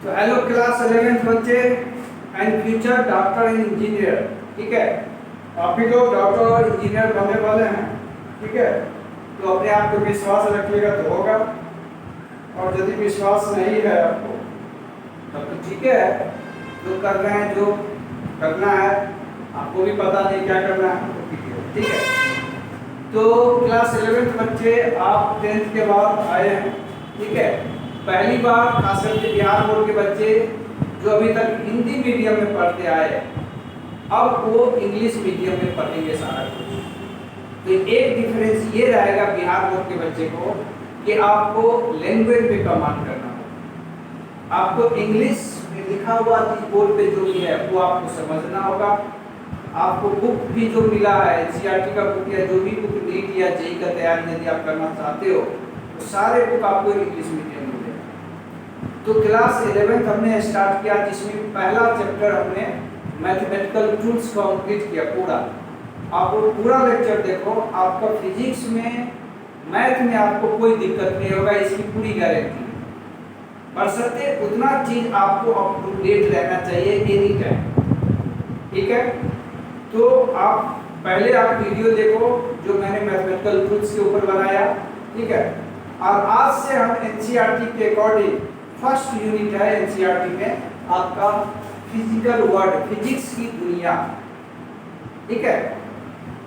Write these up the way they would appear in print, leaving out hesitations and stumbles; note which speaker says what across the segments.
Speaker 1: तो hello class 11th बच्चे and future doctor and engineer. ठीक है, आप भी लोग डॉक्टर और इंजीनियर बनने वाले हैं। ठीक है, तो अपने आप को विश्वास रखिएगा तो होगा, और यदि विश्वास नहीं है आपको तब तो ठीक है, जो कर रहे हैं जो करना है, आपको भी पता नहीं क्या करना है तो ठीक है। तो क्लास 11th बच्चे आप 10th के बाद आए हैं। ठीक है, पहली बार खास करके बिहार बोर्ड के बच्चे जो अभी तक हिंदी मीडियम में पढ़ते आए, अब वो इंग्लिश मीडियम में पढ़ेंगे सारा कुछ। तो एक डिफरेंस ये रहेगा बिहार बोर्ड के बच्चे को कि आपको लैंग्वेज पे कमांड करना होगा। आपको इंग्लिश में लिखा हुआ चीज बोर्ड पे जो भी है वो आपको समझना होगा। आपको बुक भी जो मिला है एनसीईआरटी का बुक या जो भी बुक नीट या जेईई का तैयारी यदि आप करना चाहते हो तो सारे बुक आपको इंग्लिश मीडियम में मिलेगा। तो क्लास 11th हमने स्टार्ट किया जिसमें पहला चैप्टर हमने मैथमेटिकल टूल्स कंप्लीट किया पूरा। आप वो पूरा लेक्चर देखो, आपका फिजिक्स में मैथ में आपको कोई दिक्कत नहीं होगा, इसकी पूरी गारंटी है। बशर्ते उतना चीज आपको अप टू डेट रहना चाहिए एनी टाइम। ठीक है, तो आप पहले आप वीडियो देखो जो मैंने मैथमेटिकल टूल्स के ऊपर बनाया। ठीक है, और आज से हम एनसीईआरटी के अकॉर्डिंग फर्स्ट यूनिट है एनसीईआरटी में आपका फिजिकल वर्ल्ड, फिजिक्स की दुनिया। ठीक है,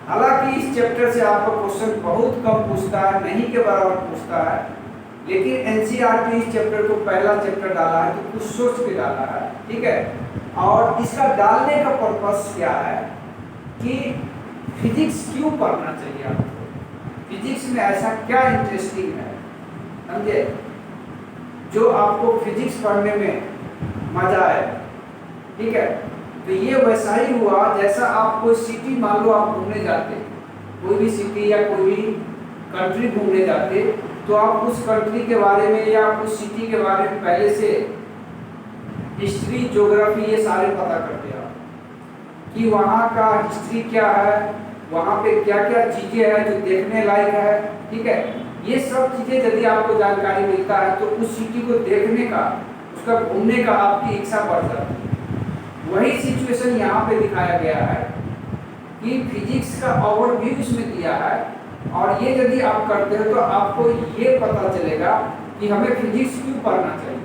Speaker 1: हालांकि इस चैप्टर से आपका क्वेश्चन बहुत कम पूछता है, नहीं के बराबर पूछता है, लेकिन एनसीईआरटी इस चैप्टर को पहला चैप्टर डाला है तो कुछ सोच के डाला है। ठीक है, और इसका डालने का पर्पस क्या है कि फिजिक्स क्यों पढ़ना चाहिए आपको, फिजिक्स में ऐसा क्या इंटरेस्टिंग है, समझे, जो आपको फिजिक्स पढ़ने में मजा आए। ठीक है, तो ये वैसा ही हुआ जैसा आप कोई सिटी, मान लो आप घूमने जाते, कोई भी सिटी या कोई भी कंट्री घूमने जाते, तो आप उस कंट्री के बारे में या उस सिटी के बारे में पहले से हिस्ट्री, ज्योग्राफी ये सारे पता करते हैं कि वहाँ का हिस्ट्री क्या है, वहाँ पे क्या क्या चीजें हैं जो देखने लायक है। ठीक है, ये सब चीजें यदि आपको जानकारी मिलता है तो उस सिटी को देखने का, उसका घूमने का आपकी इच्छा बढ़ जाती है। वही सिचुएशन यहाँ पे दिखाया गया है कि फिजिक्स का ओवरव्यू इसमें दिया है, और ये यदि आप करते हो तो आपको ये पता चलेगा कि हमें फिजिक्स क्यों पढ़ना चाहिए,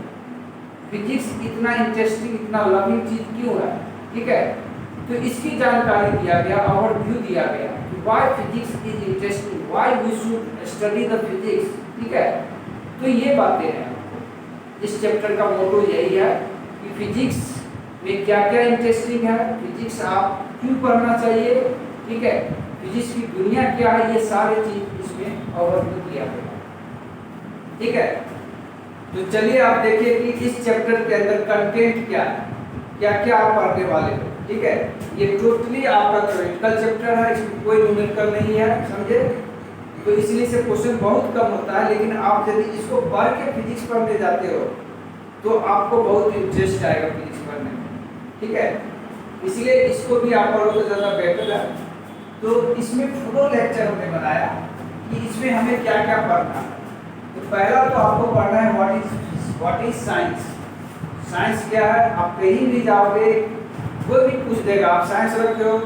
Speaker 1: फिजिक्स इतना इंटरेस्टिंग, इतना लविंग चीज क्यों है। ठीक है, तो इसकी जानकारी दिया गया, ओवरव्यू दिया गया कि why physics is interesting, why we should study the physics. ठीक है, तो ये बातें हैं। इस चैप्टर का मोटो यही है कि फिजिक्स में क्या क्या इंटरेस्टिंग है, फिजिक्स आप क्यों पढ़ना चाहिए। ठीक है, फिजिक्स की दुनिया क्या है, ये सारे चीज इसमें ओवरव्यू दिया गया। ठीक है, तो चलिए आप देखिए कि इस चैप्टर के अंदर कंटेंट क्या है, क्या क्या आप पढ़ने वाले हो। ठीक है, ये टोटली आपका थ्योरेटिकल चैप्टर है, इसमें कोई न्यूमेरिकल नहीं है, समझे, तो इसलिए से क्वेश्चन बहुत कम होता है। लेकिन आप यदि इसको पढ़ के फिजिक्स पढ़ने जाते हो तो आपको बहुत इंटरेस्ट आएगा फिजिक्स पढ़ने में। ठीक है, इसलिए इसको भी आप पढ़ो तो ज़्यादा बेटर है। तो इसमें पूरा लेक्चर हमने बनाया कि इसमें हमें क्या क्या पढ़ना है। तो पहला तो आपको पढ़ना है व्हाट इज साइंस। साइंस क्या है, आप कहीं भी जाओगे कोई भी पूछ देगा, आप साइंस रखते हो,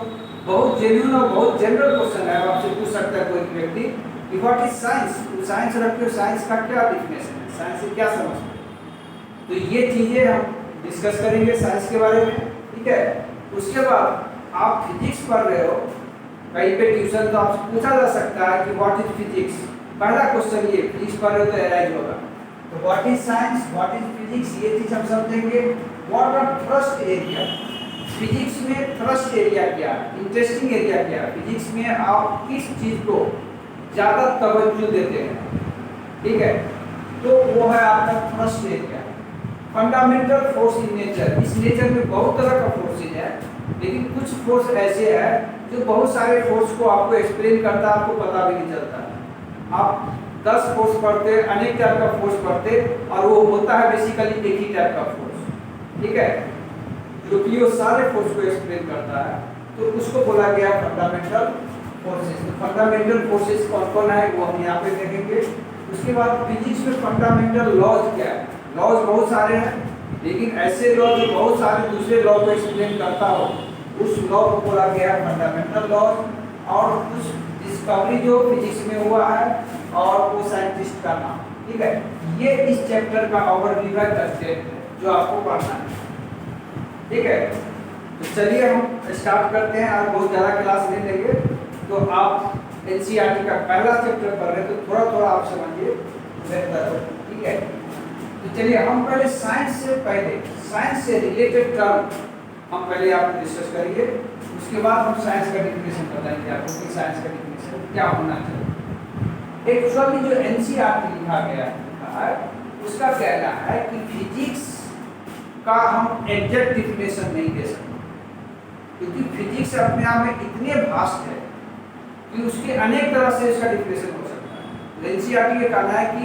Speaker 1: बहुत जेन्युइन और बहुत जनरल क्वेश्चन है, आपसे पूछ सकता है कोई व्यक्ति कि व्हाट इज साइंस, साइंस रखते हो, साइंस का क्या डिफिनेशन है, साइंस से क्या समझते हो। तो ये चीजें हम डिस्कस करेंगे साइंस के बारे में। ठीक है, उसके बाद आप फिजिक्स पढ़ रहे हो, कहीं पे ट्यूशन तो आपसे पूछा जा सकता है कि व्हाट इज फिजिक्स। पहला क्वेश्चन ये फिजिक्स पढ़ रहे हो तो अराइज होगा, तो what is science, what is physics, ये चीज हम समझेंगे। What are thrust area, physics में थ्रस्ट एरिया क्या है, इंटरेस्टिंग एरिया क्या है, फिजिक्स में आप किस चीज को ज्यादा तवज्जो देते हैं। ठीक है, तो वो है आपका thrust area. Fundamental force in nature, इस नेचर में बहुत तरह का फोर्सेज है, लेकिन कुछ फोर्स ऐसे है जो बहुत सारे फोर्स को आपको एक्सप्लेन करता है, आपको पता भी नहीं चलता। आप 10 फोर्स पढ़ते, अनेक टाइप का फोर्स पढ़ते, और वो होता है बेसिकली एक ही टाइप का फोर्स। ठीक है, जो कि वो सारे फोर्स को एक्सप्लेन करता है, तो उसको बोला गया फंडामेंटल फोर्सेस। तो फंडामेंटल फोर्सेस कौन कौन है वो हम यहाँ पे देखेंगे। उसके बाद फिजिक्स में फंडामेंटल लॉज क्या है, लॉज बहुत सारे हैं, लेकिन ऐसे लॉ जो बहुत सारे दूसरे लॉ को एक्सप्लेन करता हो, उस लॉ को बोला गया है फंडामेंटल लॉ। और कुछ डिस्कवरी जो फिजिक्स में हुआ है और वो साइंटिस्ट का नाम, ठीक है। ये इस चैप्टर का ओवरव्यू है, कंसेप्ट जो आपको पढ़ना है, ठीक है। तो चलिए हम स्टार्ट करते हैं। आज बहुत ज़्यादा क्लास नहीं लेंगे, तो आप एनसीईआरटी का पहला चैप्टर पढ़ रहे हैं तो थोड़ा थोड़ा आप समझिए बेहतर हो, ठीक है। तो चलिए हम पहले साइंस से रिलेटेड टर्म हम पहले आपको डिस्कस करेंगे, उसके बाद हम साइंस का डिफिनेशन बताएंगे आपको कि साइंस का डिफिनेशन क्या होना चाहिए। एक्चुअली जो एनसीईआरटी लिखा गया है उसका कहना है कि फिजिक्स का हम एग्जैक्ट डिफिनेशन नहीं दे सकते, क्योंकि फिजिक्स अपने आप में इतने वास्ट है कि उसके अनेक तरह से इसका डिफिनेशन हो सकता है। एनसीईआरटी का कहना है कि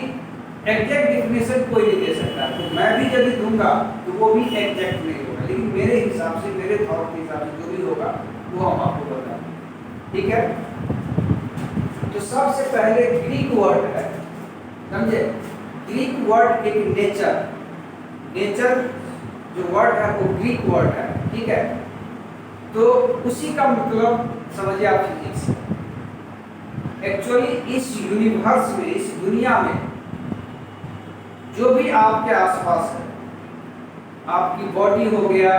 Speaker 1: एग्जैक्ट डिफिनेशन कोई नहीं दे सकता, तो मैं भी यदि दूंगा तो वो भी एग्जैक्ट नहीं होगा, लेकिन मेरे हिसाब से, मेरे थॉट के हिसाब से जो भी होगा वो हम आपको बताएंगे, ठीक है। तो सबसे पहले ग्रीक वर्ड है, समझे। ग्रीक वर्ड एक नेचर जो वर्ड है वो ग्रीक वर्ड है, ठीक है। तो उसी का मतलब समझिए आप फिजिक्स। एक्चुअली इस यूनिवर्स में, इस दुनिया में जो भी आपके आसपास है, आपकी बॉडी हो गया,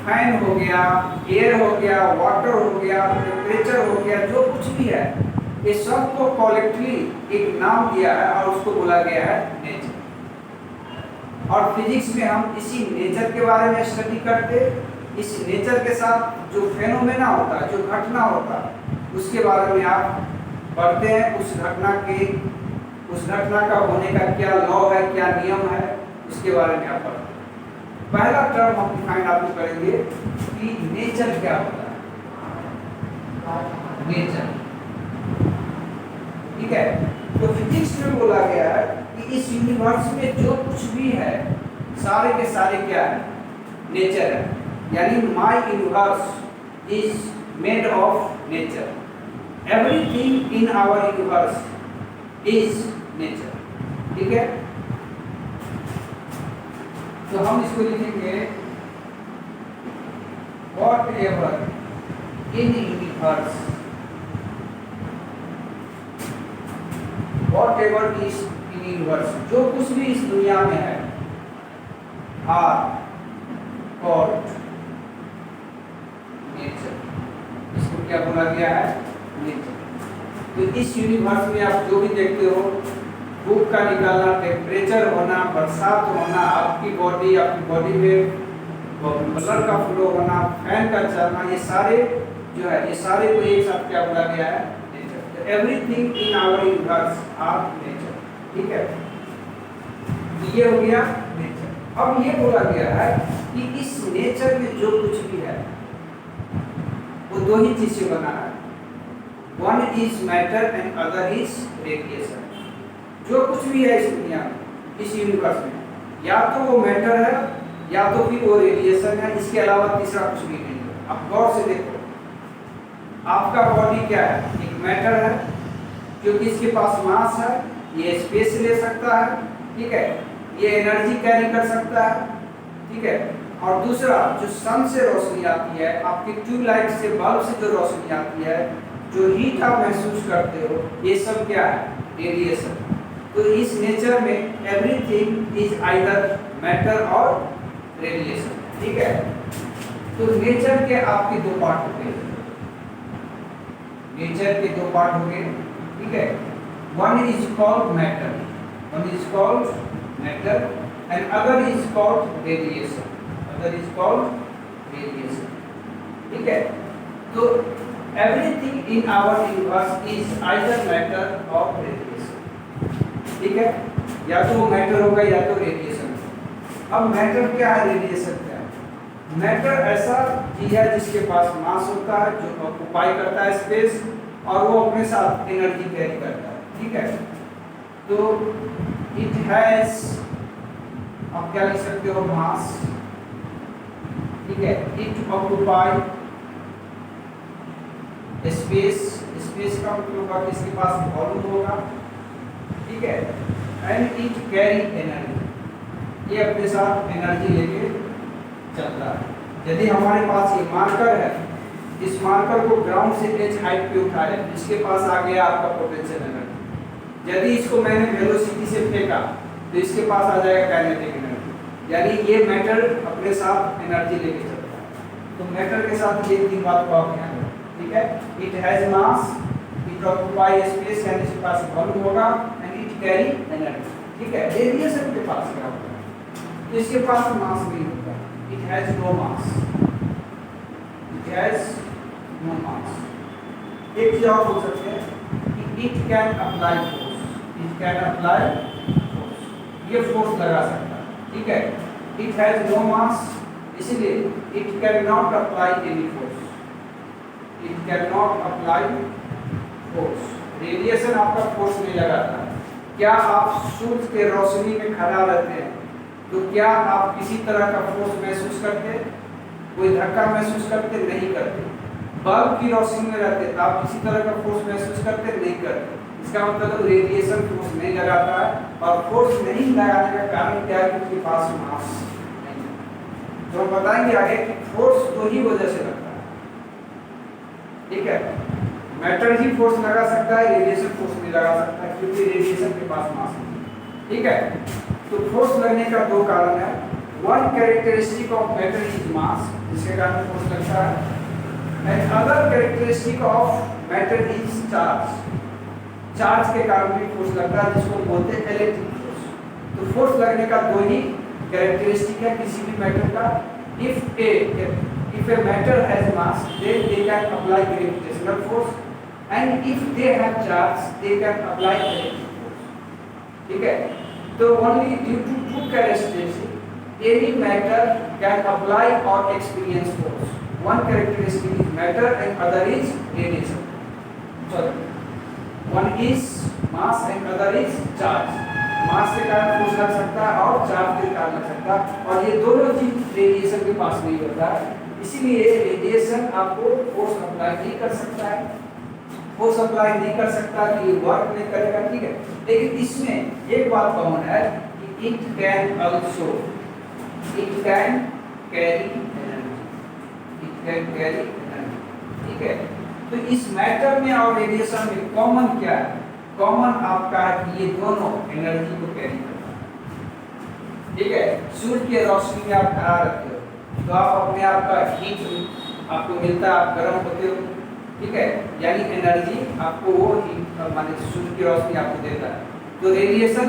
Speaker 1: फैन हो गया, एयर हो गया, वाटर हो गया, टेम्परेचर हो गया, जो कुछ भी है, ये सब को कलेक्टिवली एक नाम दिया है और उसको बोला गया है नेचर। और फिजिक्स में हम इसी नेचर के बारे में स्टडी करते, इस नेचर के साथ जो फेनोमेना होता है, जो घटना होता है, उसके बारे में आप पढ़ते हैं। उस घटना का होने का क्या लॉ है, क्या नियम है, उसके बारे में आप पढ़ते हैं। पहला टर्म हम डिफाइन आपको करेंगे कि नेचर क्या होता है, नेचर, ठीक है। तो फिजिक्स में बोला गया है कि इस यूनिवर्स में जो कुछ भी है सारे के सारे क्या है, नेचर है। यानी my universe is made of nature, everything in our universe is nature, ठीक है। तो हम इसको लिखेंगे whatever in universe, whatever is in universe, जो कुछ भी इस दुनिया में है, are called nature। इसको क्या बोला गया है, नेचर। तो इस यूनिवर्स में आप जो भी देखते हो, धूप का निकालना, टेम्परेचर होना, बरसात होना, आपकी बॉडी में ब्लड का फ्लो होना, फैन का चलना, ये सारे जो है, ये सारे को एक साथ क्या बोला गया है, nature. Everything in our universe are nature, ठीक है। ये हो गया नेचर। अब ये बोला गया है कि इस नेचर में जो कुछ भी है वो दो ही चीज से बना है, one is matter and other is radiation. जो कुछ भी है इस दुनिया में, इस यूनिवर्स में, या तो वो मैटर है या तो फिर वो रेडिएशन है, इसके अलावा तीसरा कुछ भी नहीं है। आप गौर से देखो, आपका बॉडी क्या है, एक मैटर है, क्योंकि इसके पास मास है, ये स्पेस ले सकता है, ठीक है, ये एनर्जी कैरी कर सकता है, ठीक है। और दूसरा, जो सन से रोशनी आती है, आपके ट्यूबलाइट से, बल्ब से जो रोशनी आती है, जो हीट आप महसूस करते हो, ये सब क्या है, रेडिएशन। तो इस नेचर में एवरीथिंग इज आइदर मैटर और रेडिएशन, ठीक है। तो नेचर के आपके दो पार्ट हो गए, नेचर के दो पार्ट हो गए, ठीक है। One is called matter, one is called matter and other is called radiation, other is called radiation, ठीक है। तो everything in our universe is either matter और रेडिएशन, ठीक है। या तो वो मैटर होगा या तो रेडिएशन। अब मैटर क्या है, रेडिएशन क्या है। मैटर ऐसा चीज है जिसके पास मास होता है, जो ऑक्यूपाई करता है स्पेस, और वो अपने साथ एनर्जी कैरी करता है, ठीक है। तो इट हैज, आप क्या लिख सकते हो, मास, ठीक है। इट ऑक्यूपाई स्पेस, स्पेस का मतलब होगा कि इसके पास वॉल्यूम होगा, ठीक है। एंड इट कैरी एनर्जी, ये अपने साथ एनर्जी लेके चलता है। यदि हमारे पास ये मार्कर है, इस मार्कर को ग्राउंड से h हाइट पे उठाया, इसके पास आ गया आपका पोटेंशियल एनर्जी। यदि इसको मैंने वेलोसिटी से फेंका तो इसके पास आ जाएगा काइनेटिक एनर्जी। यानी ये मैटर अपने साथ एनर्जी लेके चलता है। तो मैटर के साथ ये तीन बात को आप ध्यान रखें, ठीक है। It has mass, it occupy space, यानी इसके पास वॉल्यूम होगा, एंड इट कैरी एनर्जी, ठीक है। रेडिएशन के पास क्या होगा? तो इसके पास मास नहीं होता, it has no mass, it has no mass. एक चीज और बोल सकते हैं कि it can apply force, it can apply force, ये फोर्स लगा सकता है, ठीक है। इट हैज नो मास, इसलिए it can not apply any force, it can not apply force. Radiation आपका फोर्स नहीं लगाता। क्या आप सूरज के रोशनी में खड़ा रहते हैं तो क्या आप किसी तरह का फोर्स महसूस करते? कोई धक्का महसूस करते? नहीं करते। बल्ब की रोशनी में रहते तो आप किसी तरह का फोर्स महसूस करते? नहीं करते। इसका मतलब रेडिएशन फोर्स नहीं लगाता है, और फोर्स नहीं लगाने का कारण क्या है? क्योंकि पास मास नहीं है। तो हम बताएंगे आगे कि फोर्स दो ही वजह से लगता है, ठीक है। मैटर ही फोर्स लगा सकता है, रेडिएशन फोर्स नहीं लगा सकता, क्योंकि रेडिएशन के पास मास नहीं है, ठीक है। तो फोर्स लगने का दो कारण है। One characteristic of matter is mass, जिसके कारण फोर्स लगता है, and other characteristic of matter is charge, charge के कारण भी फोर्स लगता है, जिसको बोलते हैं इलेक्ट्रिक फोर्स। तो फोर्स लगने का दो ही कैरेक्टरिस्टिक है किसी भी मैटर का। If a matter has mass, then they can apply gravitational force, and if they have charge, they can apply electric force, ठीक है। तो only due to two characteristics, any matter can apply or experience force. One characteristic is matter, and other is radiation. Sorry, one is mass and other is charge. मास के कारण force लग सकता है और charge के कारण लग सकता है, और ये दोनों चीज रेडिएशन के पास नहीं होता है। इसीलिए रेडिएशन आपको फोर्स अप्लाई नहीं कर सकता है, फोर्स अप्लाई नहीं कर सकता कि ये वर्क नहीं करेगा, ठीक है। लेकिन इसमें एक बात कॉमन है कि it can also, it can carry energy, it can carry energy, ठीक है। तो इस मैटर में और रेडिएशन में कॉमन क्या है? कॉमन आपका है कि ये दोनों एनर्जी को कैरी करता है, ठीक है। सूर्य की रोशनी में आप खड़ा रहते हो तो आप अपने आप का हीट आपको मिलता है, आप गर्म होते हो, ठीक है। यानी एनर्जी आपको वो हीट माने सूर्य की रोशनी आपको देता है। तो रेडिएशन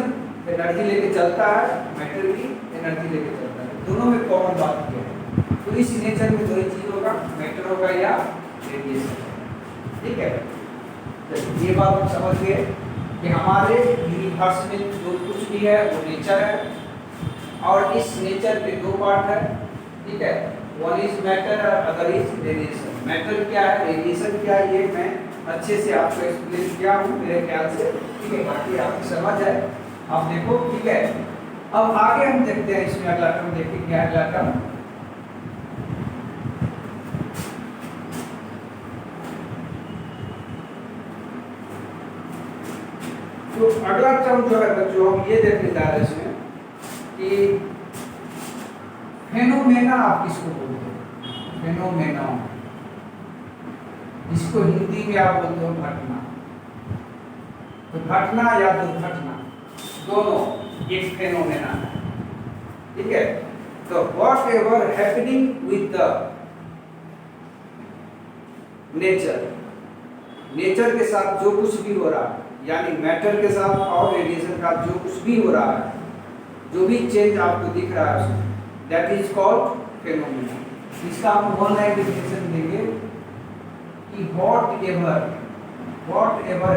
Speaker 1: एनर्जी लेके चलता है, मैटर भी एनर्जी लेके चलता है, दोनों में कॉमन बात क्या है? तो इस नेचर में दो ही चीज होगा, मैटर होगा या रेडिएशन, ठीक है। तो ये बात हम समझ गए कि हमारे यूनिवर्स में जो कुछ भी है वो नेचर है, और इस नेचर के दो पार्ट है, ठीक है। One is matter, other is radiation. Matter क्या है, रेडिएशन क्या है, ये मैं अच्छे से आपको एक्सप्लेन किया हूँ मेरे ख्याल से, ठीक है। बाकी आपको समझ आए आप देखो, ठीक है। अब आगे हम देखते हैं, इसमें अगला टर्म देखिए क्या है अगला टर्म। तो अगला टर्म जो है बच्चों हम ये देखने जा रहे हैं इसमें कि फेनोमेना आप किसको बोलते हो? फेनोमेना, इसको हिंदी में आप बोलते हो घटना। तो घटना या दुर्घटना दोनों एक फेनोमेना है, ठीक है। तो what ever happening with the nature, nature के साथ जो कुछ भी हो रहा है, यानी मैटर के साथ और रेडिएशन का जो कुछ भी हो रहा है, जो भी चेंज आपको दिख रहा है उसमें, दैट इज कॉल्ड फेनोमेना। इसका हम वन लाइन डेफिनेशन देंगे कि व्हाट एवर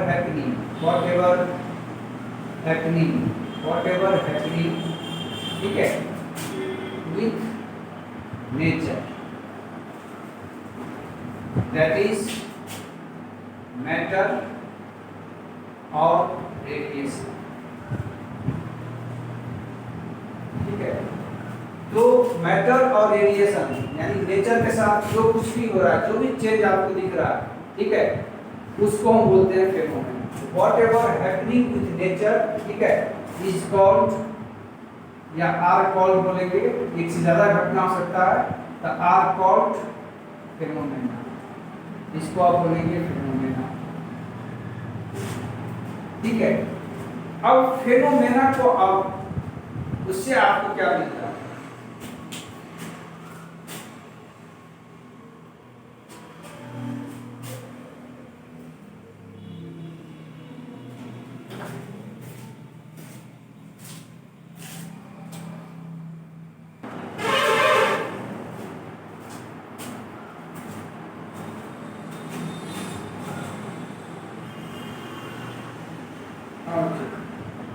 Speaker 1: हैपनिंग, ठीक है, with nature, that is matter और रेडिएशन, ठीक है। तो मैटर और रेडिएशन यानी नेचर के साथ जो कुछ भी हो रहा है, जो भी चेंज आपको दिख रहा है, ठीक है, उसको हम बोलते हैं phenomena. Whatever happening with nature, ठीक है, इज कॉल्ड या आर कॉल्ड बोलेंगे, एक से ज्यादा घटना हो सकता है, तो आर कॉल्ड फेनोमेना, इसको आप बोलेंगे फेनोमेना। ठीक है, अब फेनोमेना को अब उससे आपको क्या मिलता है?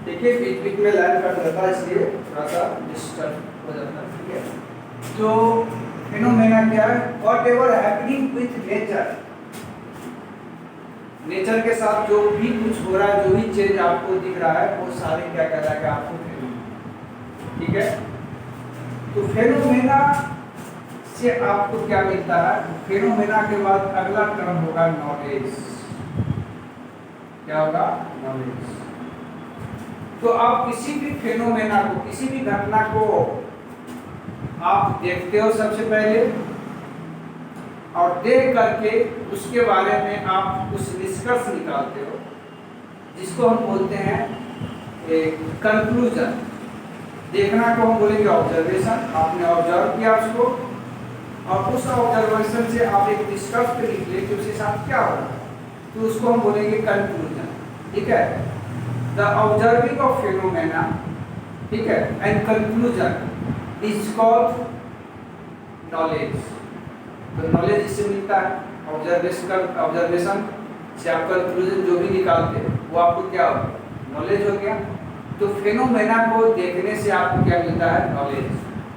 Speaker 1: देखिए बीच बीच में लाइन कट जाता है, इसलिए थोड़ा सा डिस्टर्ब हो जाता है। ठीक है, तो फेनोमेना क्या है? What ever happening with nature, nature के साथ जो भी कुछ हो रहा है, जो भी चेंज आपको दिख रहा है, वो सारे क्या कहलाएगा आपको? फेनोमेना। ठीक है, तो फेनोमेना से आपको क्या मिलता है? फेनोमेना के बाद अगला टर्म होगा नॉलेज। क्या होगा? नॉलेज। तो आप किसी भी फेनोमेना को, किसी भी घटना को आप देखते हो सबसे पहले, और देख करके उसके बारे में आप कुछ निष्कर्ष निकालते हो, जिसको हम बोलते हैं एक कंक्लूजन। देखना को हम बोलेंगे ऑब्जर्वेशन, आपने ऑब्जर्व किया उसको, और उस ऑब्जर्वेशन से आप एक निष्कर्ष पे निकले कि उसके साथ क्या हो रहा है, तो उसको हम बोलेंगे कंक्लूजन। ठीक है, द ऑब्जर्विंग ऑफ फेनोमेना, ठीक है, and conclusion is called knowledge. तो नॉलेज इससे मिलता है, ऑब्जर्वेशन से आप कंक्लूजन जो भी निकालते हैं वो आपको क्या हो? नॉलेज हो गया। तो फेनोमेना को देखने से आपको क्या मिलता है? नॉलेज।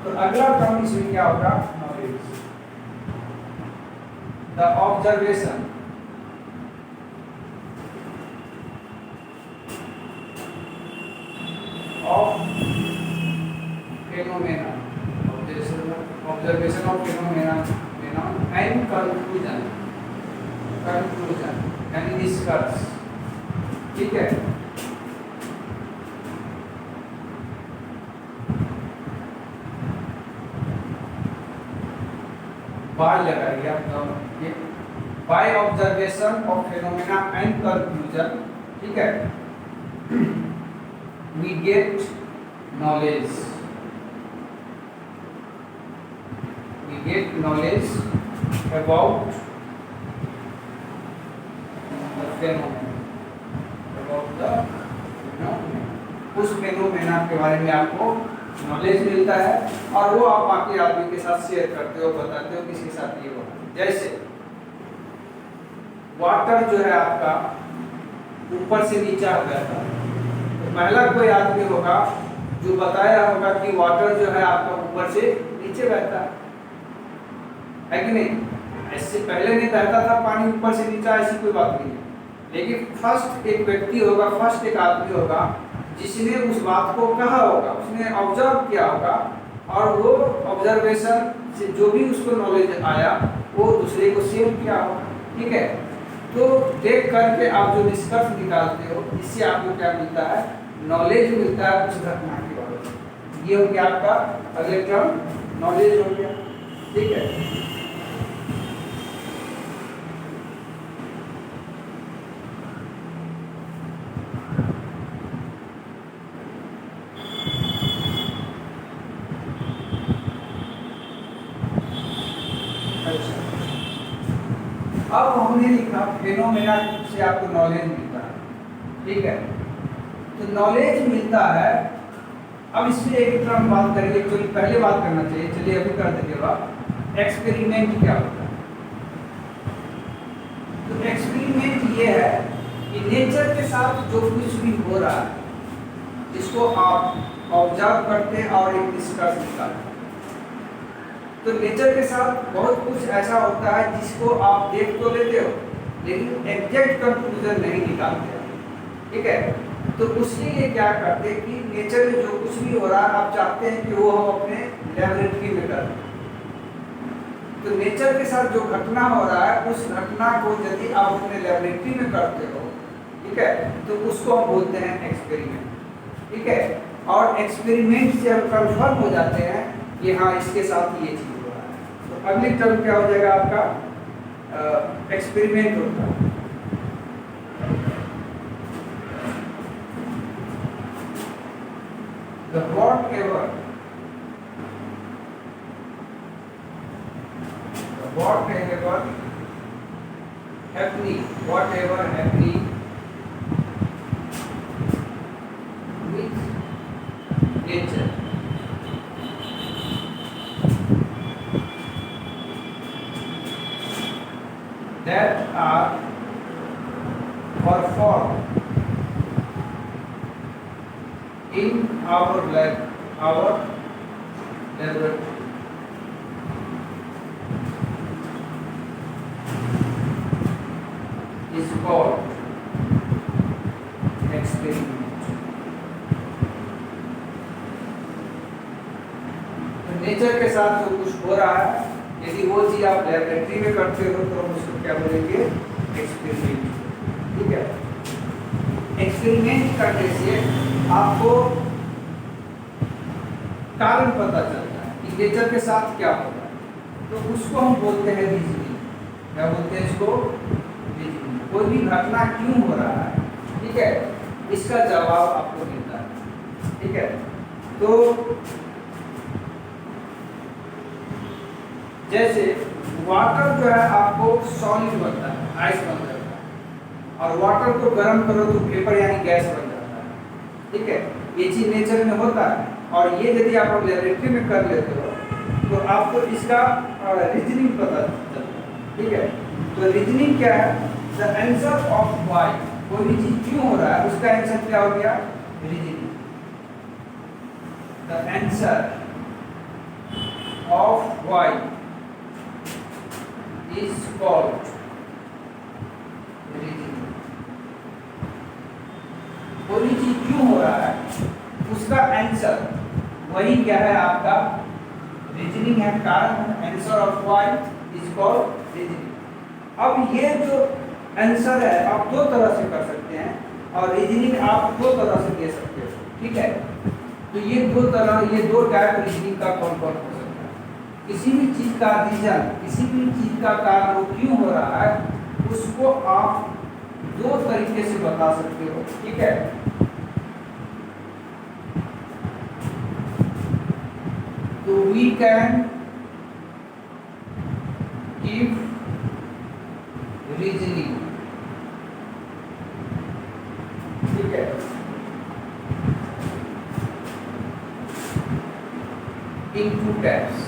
Speaker 1: तो अगला टर्म इसमें क्या होगा? Knowledge. The observation of phenomena, observation of phenomena and conclusion यानी निष्कर्ष। ठीक है, बाय लगाइए आप, by observation of phenomena and conclusion, ठीक है, we get knowledge, we get knowledge about the phenomenon, about the phenomenon। उस फेनोमेना के बारे में आपको नॉलेज मिलता है, और वो आप बाकी आदमी के साथ शेयर करते हो, बताते हो किसके साथ ये हुआ। जैसे वाटर जो है आपका ऊपर से नीचा हो गया था, पहला कोई आदमी होगा जो बताया होगा कि वाटर जो है आपका ऊपर से नीचे बहता है कि नहीं? ऐसे पहले नहीं बहता था पानी ऊपर से नीचे, ऐसी कोई बात नहीं है। लेकिन फर्स्ट एक व्यक्ति होगा, फर्स्ट एक आदमी होगा जिसने उस बात को कहा होगा, उसने ऑब्जर्व किया होगा, और वो ऑब्जर्वेशन से जो भी उसको नॉलेज आया वो दूसरे को शेयर किया होगा। ठीक है, तो देख करके आप जो निष्कर्ष निकालते हो, इससे आपको क्या मिलता है? नॉलेज मिलता है उस घटना के बारे में। ये हो गया आपका अगले टर्म, नॉलेज हो गया। ठीक है, अब हमने लिखा फेनोमेना से आपको नॉलेज मिलता है। ठीक है, तो नॉलेज मिलता है। अब इसमें एक टर्म बात करेंगे, एक्चुअली पहले बात करना चाहिए, चलिए अभी कर देंगे बात। एक्सपेरिमेंट क्या होता है? तो एक्सपेरिमेंट ये है कि नेचर के साथ जो कुछ भी हो रहा है, जिसको आप ऑब्जर्व करते हैं और एक निष्कर्ष निकालते हैं। तो नेचर के साथ बहुत कुछ ऐसा होता है जिसको आप देख तो लेते हो, लेकिन एग्जैक्ट कंक्लूजन नहीं निकालते। ठीक है, तो उसके लिए क्या करते हैं कि नेचर में जो कुछ भी हो रहा है, आप चाहते हैं कि वो हम अपने लैबोरेटरी में करें। तो नेचर के साथ जो घटना हो रहा है, उस घटना को यदि आप अपने लैबोरेटरी में करते हो, ठीक है, तो उसको हम बोलते हैं एक्सपेरिमेंट। ठीक है, और एक्सपेरिमेंट से हम कंफर्म हो जाते हैं कि हाँ इसके साथ ये चीज हो रहा है। तो अगली टर्म क्या हो जाएगा आपका एक्सपेरिमेंट होता है। The whatever happening with nature that are performed in our laboratory is called experiment. तो नेचर के साथ जो कुछ हो रहा है, यदि वो चीज आप लैबोरेटरी में करते हो तो हम उसको क्या बोलेंगे? एक्सपेरिमेंट। ठीक है। एक्सपेरिमेंट करने से आपको कारण पता चलता है कि नेचर के साथ क्या हो रहा है, तो उसको हम बोलते हैं रीजनिंग। क्या बोलते हैं इसको? रीजनिंग। कोई भी घटना क्यों हो रहा है, ठीक है, इसका जवाब आपको मिलता है। ठीक है। तो जैसे वाटर जो है आपको सॉलिड बनता है, आइस बन जाता है, और वाटर को गर्म करो तो वेपर यानी गैस बन जाता है। ठीक है। ये चीज नेचर में होता है, और ये यदि आप लैबोरेटरी में कर लेते हो तो आपको इसका रीजनिंग पता चलता है। ठीक है। तो रीजनिंग क्या है? द आंसर ऑफ व्हाई, कोई भी चीज क्यों हो रहा है उसका आंसर क्या हो गया? Reasoning. The answer of why is called reasoning। कोई चीज क्यों हो रहा है उसका आंसर वही क्या है? आपका रीजनिंग है, कारण है। Answer of why is called reasoning. अब ये जो आंसर है आप दो तरह से कर सकते हैं, और रीजनिंग आप दो तरह से दे सकते हो। ठीक है। तो ये दो टाइप रीजनिंग का कौन कौन हो सकता है? किसी भी चीज का रीजन, किसी भी चीज का कारण वो क्यों हो रहा है, उसको आप दो तरीके से बता सकते हो। ठीक है। तो वी कैन गिव रीजनिंग। ठीक है। इन टू टाइप्स।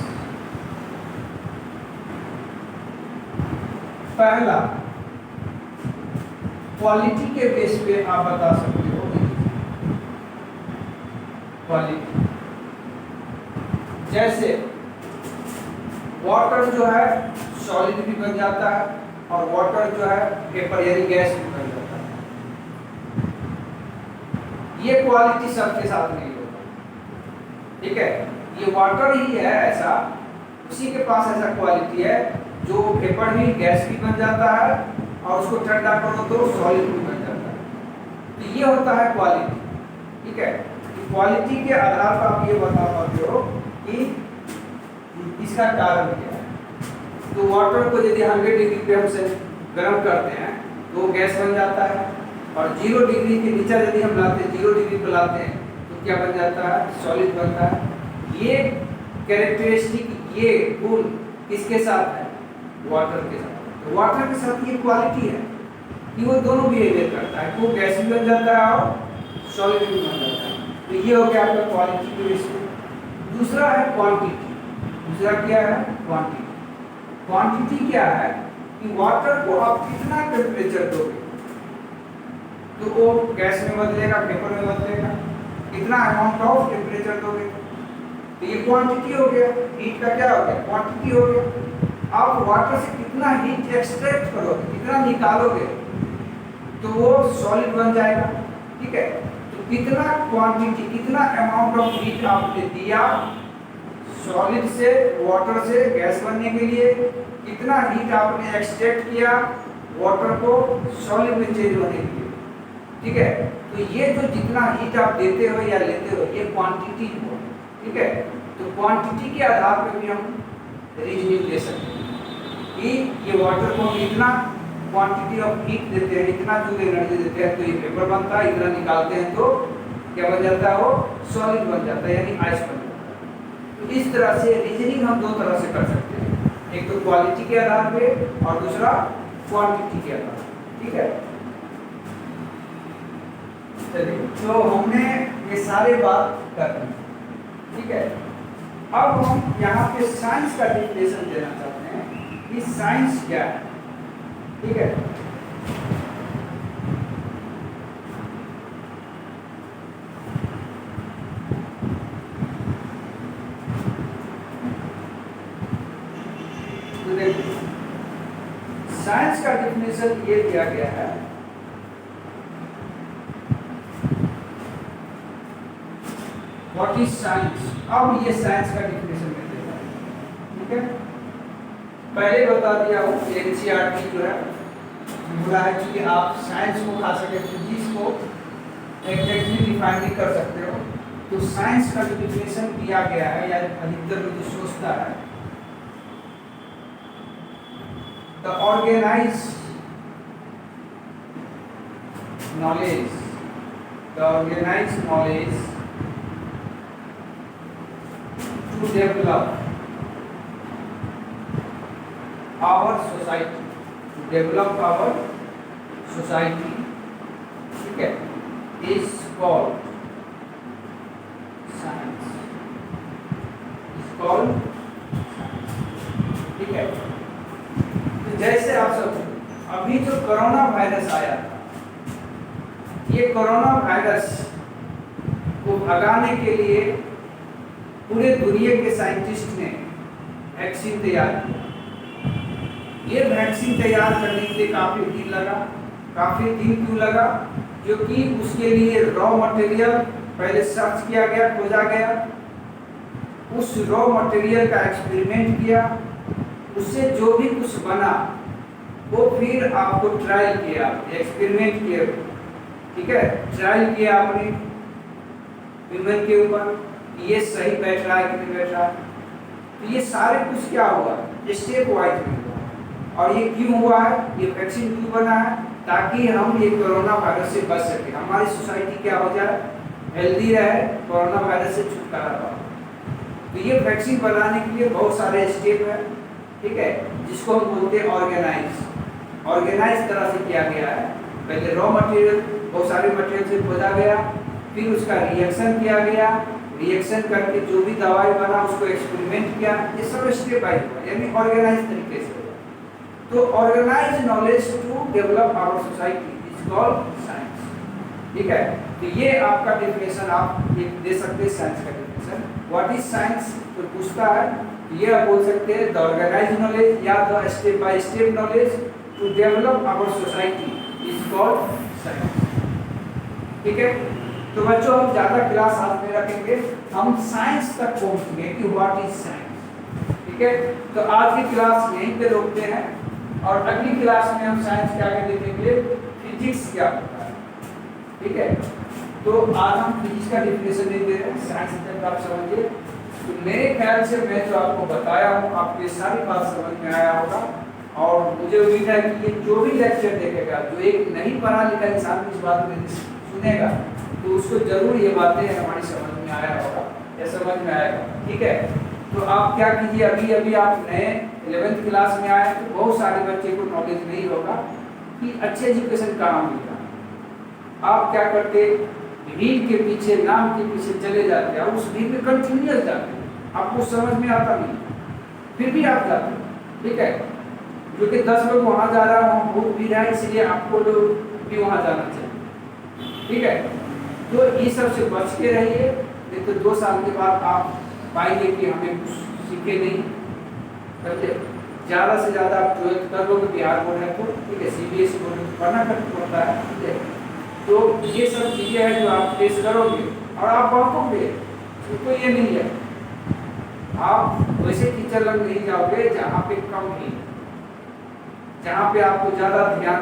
Speaker 1: पहला, क्वालिटी के बेस पे आप बता सकते हो क्वालिटी। जैसे वाटर जो है सॉलिड भी बन जाता है, और वाटर जो है वेपर यानी गैस भी बन जाता है। ये क्वालिटी सबके साथ नहीं होता। ठीक है। ये वाटर ही है ऐसा, उसी के पास ऐसा क्वालिटी है जो वेपर भी गैस भी बन जाता है, और उसको ठंडा करो तो सॉलिड भी बन जाता है। तो ये होता है क्वालिटी। ठीक है। क्वालिटी के आधार पर आप ये बता पाते हो कि इसका कारण क्या है। तो वाटर को यदि 100 डिग्री पे हम गर्म करते हैं तो गैस बन जाता है, और 0 डिग्री के नीचे यदि हम लाते हैं, 0 डिग्री पे लाते हैं तो क्या बन जाता है? सॉलिड बनता है। ये कैरेक्टरिस्टिक, ये गुण किसके साथ है? वाटर के साथ। तो वाटर के साथ ये क्वालिटी है कि वो दोनों बिहेवियर करता है, वो गैस भी बन जाता है और सॉलिड भी बन जाता है। तो ये हो गया आपका क्वालिटी के बेस पे। दूसरा है क्वांटिटी। दूसरा क्या है? क्वांटिटी। क्वांटिटी क्या है कि वाटर को आप कितना टेम्परेचर दोगे तो वो गैस में बदलेगा, वेपर में बदलेगा। कितना अमाउंट ऑफ टेम्परेचर दोगे, तो ये क्वांटिटी हो गया। हीट का क्या हो गया? क्वांटिटी हो गया। आप वाटर से कितना हीट एक्सट्रैक्ट करोगे, कितना निकालोगे, तो वो सॉलिड बन जाएगा। ठीक है। तो कितना क्वांटिटी, कितना अमाउंट ऑफ हीट आपने दिया सॉलिड से, वाटर से गैस बनने के लिए, कितना हीट आपने एक्सट्रैक्ट किया वाटर को सॉलिड में चेंज होने के लिए। ठीक है। तो तो ये जो जितना हीट आप देते हो या लेते हो ये क्वांटिटी हो, ठीक है। तो क्वांटिटी के आधार पर भी हम रीजनिंग ले सकते हैं कि ये वाटर को हम इतना क्वांटिटी ऑफ हीट देते हैं, इतना जूल एनर्जी देते हैं तो ये वेपर बनता है, इतना निकालते हैं तो क्या बन जाता है, वो सॉलिड बन जाता है यानी आइस बन जाता है। तो इस तरह से रीजनिंग हम दो तरह से कर सकते हैं, एक तो क्वालिटी के आधार पे और दूसरा क्वांटिटी के आधार पे, ठीक है। चलिए तो हमने ये सारे बात कर ली, ठीक है। अब हम यहाँ पे साइंस का डेफिनेशन देना चाहते हैं कि साइंस क्या है, ठीक है। तो देखिए साइंस का डेफिनेशन ये दिया गया है, व्हाट इज साइंस। अब ये साइंस का डेफिनेशन में देता है, ठीक है। पहले बता दिया हूँ एनसीईआरटी जो है बोला है कि आप साइंस को खा सके, फिजिक्स को एग्जैक्टली डिफाइन नहीं कर सकते हो। तो साइंस का जो डेफिनेशन दिया गया है या अधिकतर लोग जो सोचता है, the organised knowledge, the organised knowledge to develop our society, to develop our society, ठीक है, is called science, is called science, ठीक है। तो जैसे आप सब अभी जो कोरोना वायरस आया था, ये कोरोना वायरस को भगाने के लिए पूरे दुनिया के साइंटिस्ट ने वैक्सीन तैयार किया। ये वैक्सीन तैयार करने के लिए काफ़ी दिन लगा। काफ़ी दिन क्यों लगा? क्योंकि उसके लिए रॉ मटेरियल पहले सर्च किया गया, खोजा गया, उस रॉ मटेरियल का एक्सपेरिमेंट किया, उससे जो भी कुछ बना वो फिर आपको ट्रायल किया, एक्सपेरिमेंट किया, ठीक है, ट्रायल किया आपने ह्यूमन के ऊपर, ये सही बैठ रहा है कि नहीं बैठ रहा है। तो ये सारे कुछ क्या हुआ, स्टेप वाइज हुआ। और ये क्यों हुआ है, ये वैक्सीन क्यों बना है, ताकि हम ये कोरोना वायरस से बच सके, हमारी सोसाइटी क्या हो जाए, हेल्दी रहे, कोरोना वायरस से छुटकारा पाए। तो ये वैक्सीन बनाने के लिए बहुत सारे स्टेप है, ठीक है, जिसको हम बोलते हैं ऑर्गेनाइज तरह से किया गया है। पहले रॉ मटेरियल, बहुत सारे मटेरियल से खोजा गया, फिर उसका रिएक्शन किया गया, रिएक्शन करके जो भी दवाई बना उसको एक्सपेरिमेंट किया, ये सब स्टेप बाय हुआ, यानी ऑर्गेनाइज तरीके से। तो organise knowledge to develop our society is called science, ठीक है। तो ये आपका डेफिनेशन आप दे सकते हैं साइंस का डेफिनेशन। व्हाट इज साइंस तो पूछता है, ये आप बोल सकते हैं द ऑर्गेनाइज नॉलेज या the step by step knowledge to develop our society is called science, ठीक है। तो बच्चों हम ज़्यादा क्लास हाथ में रखेंगे, हम साइंस तक पहुँचेंगे कि व्हाट इज साइंस, ठीक है। तो आज की क्लास यहीं पे रोकते हैं और अगली क्लास में हम साइंस के आगे देखेंगे फिजिक्स क्या होता है, ठीक है। तो आज हम फिजिक्स का डेफिनेशन नहीं दे रहे हैं, साइंस तक आप समझिए। तो मेरे ख्याल से मैं जो आपको बताया हूँ आपको ये सारी बात समझ में आया होगा, और मुझे उम्मीद है कि ये जो भी लेक्चर देखेगा, जो एक नहीं पढ़ा लिखा इंसान इस बात में सुनेगा, तो उसको जरूर ये बातें हमारी समझ में आया होगा या समझ में आएगा, ठीक है। तो आप क्या कीजिए, अभी अभी आप नए 11th क्लास में आए तो बहुत सारे बच्चे को नॉलेज नहीं होगा कि अच्छे एजुकेशन कहाँ मिलेगा। आप क्या करते, भीड़ के पीछे, नाम के पीछे चले जाते हैं और उस भीड़ में कंटिन्यूअस जाते हैं, आपको समझ में आता नहीं, फिर भी आप जाते हैं, ठीक है। क्योंकि 10 लोग वहाँ जा रहा है, वहाँ बहुत भीड़ है, इसलिए आपको लोग भी वहाँ जाना चाहिए, ठीक है। तो ये सब से बच के रहिए, नहीं तो 2 साल के बाद आप पाएंगे कि हमें कुछ सीखे नहीं, समझे। ज़्यादा से ज़्यादा आप 12th कर लोगे, बिहार बोर्ड है तो ठीक है, CBSE बोर्ड पढ़ना पड़ता है, ठीक है। तो ये सब चीज़ें हैं जो आप फेस करोगे और आप पढ़ोगे, तो ये नहीं है, आप वैसे टीचर लग नहीं जाओगे जहाँ पे कम ही, जहाँ पे आपको ज़्यादा ध्यान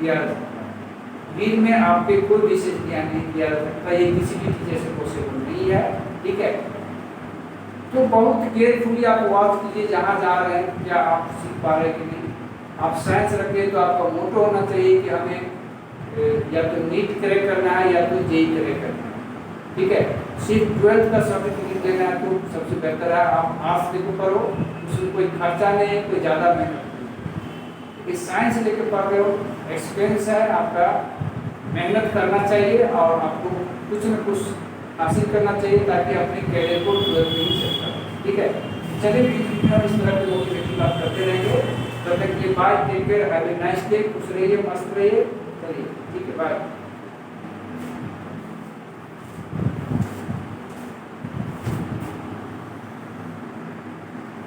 Speaker 1: दिया जाता है, दिन में आपके कोई विशेष ध्यान नहीं दिया जा सकता, ये किसी भी टीचर से पॉसिबल नहीं है, ठीक है। तो बहुत केयरफुली आप वॉच कीजिए जहाँ जा रहे हैं, क्या आप सीख पा रहे हैं कि नहीं। आप साइंस रखिए तो आपका मोटो होना चाहिए कि हमें या तो नीट क्रैक करना है या तो जेई क्रैक करना है, ठीक है। सिर्फ 12th का सर्टिफिकेट लेना है तो सबसे बेहतर है आप आर्ट्स देखो करो, उसमें कोई खर्चा नहीं है, कोई ज़्यादा मेहनत नहीं। इस साइंस लेके पढ़ रहे हो, एक्सपीरियंस है आपका, मेहनत करना चाहिए और आपको कुछ न कुछ हासिल करना चाहिए ताकि अपने कैरियर को 12th में सेट करें, ठीक है। चलिए इस तरह के मोटिवेशन बात करते रहेंगे। तब तक के लिए bye, take care, have a nice day, खुश रहिए, मस्त रहिए, चलिए ठीक है, बाय।